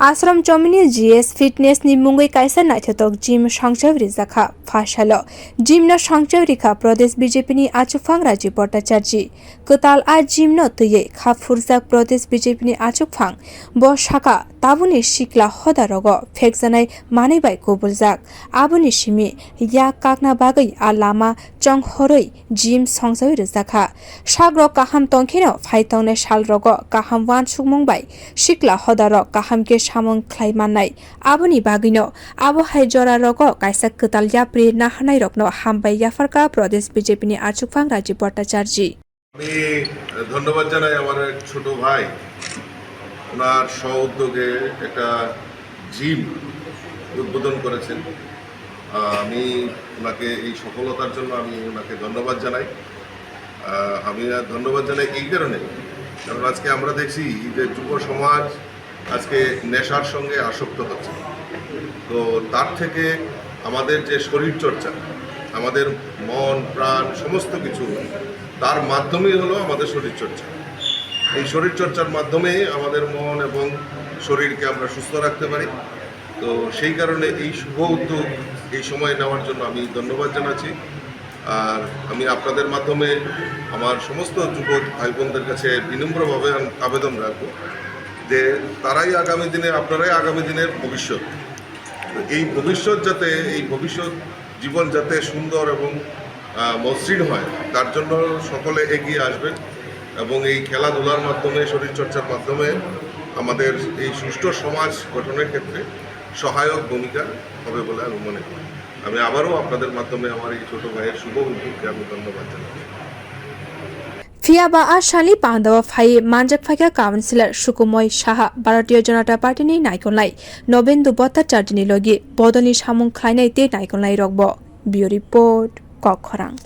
Ashram chowmuhanio G.S.fitness ni mwngui kaisa naithotok gym songsai rwkha phasalo gym no songsai rwkha pradesh BJP ni achugphang Rajib bhattacharjee kwtal a gym no tui khapurjak pradesh BJP ni achugphang bo shaka tabuni sikla hoda rogo phekjanai manai bai kobuljak aboni simi ya kakna bagai a lama chonghoroi gym songsai rwkha sagro kaham tongkheno phaitongnai sal rogo kaham wansukmung bai sikla hoda ro kaham ke samung khlaimanai aboni bagino abo hai jora rogo kaisa kwtal yapri nahanai rokno hambai yafarka pradesh BJP ni achugphang Rajib bhattacharjee আমি ধন্যবাদ জানাই আমার এক ছোট ভাই ওনার সহউদ্যোগে একটা gym উদ্বোধন করেছেন। আমি ওনাকে এই সফলতার জন্য আমি ওনাকে ধন্যবাদ জানাই। আমি ধন্যবাদ জানাই এই কারণে, কারণ আজকে আমরা দেখছি যে যুব সমাজ আজকে নেশার সঙ্গে আসক্ত হচ্ছে। তো তার থেকে আমাদের যে শরীরচর্চা, আমাদের মন প্রাণ সমস্ত কিছু তার মাধ্যমেই হলো আমাদের শরীরচর্চা। এই শরীরচর্চার মাধ্যমে আমাদের মন এবং শরীরকে আমরা সুস্থ রাখতে পারি। তো সেই কারণে এই শুভ উদ্যোগ এই সময় নেওয়ার জন্য আমি ধন্যবাদ জানাচ্ছি। আর আমি আপনাদের মাধ্যমে আমার সমস্ত যুবক ভাই বোনদের কাছে বিনম্রভাবে আবেদন রাখবো যে তারাই আগামী দিনে, আপনারাই আগামী দিনের ভবিষ্যৎ। এই ভবিষ্যৎ যাতে, এই ভবিষ্যৎ জীবন যাতে সুন্দর এবং মসৃণ হয়, তার জন্য সকলে এগিয়ে আসবেন এবং এই খেলাধুলার মাধ্যমে, শরীরচর্চার মাধ্যমে আমাদের এই সুষ্ঠু সমাজ গঠনের ক্ষেত্রে সহায়ক ভূমিকা হবে বলে আমি মনে করি। আমি আবারও আপনাদের মাধ্যমে আমার এই ছোট ভাইয়ের শুভ উদ্যোগকে আমি ধন্যবাদ জানাই। Fiaba Ashali Pandawa Fai Manjak Faka Councillor Sukumoy Shaha Bharatiya Janata Party ni naikonlai Nobendu bhattacharjee ni logi bodoni samung khlainai te naikonlai rokbo. Bureau report Kokkhorang.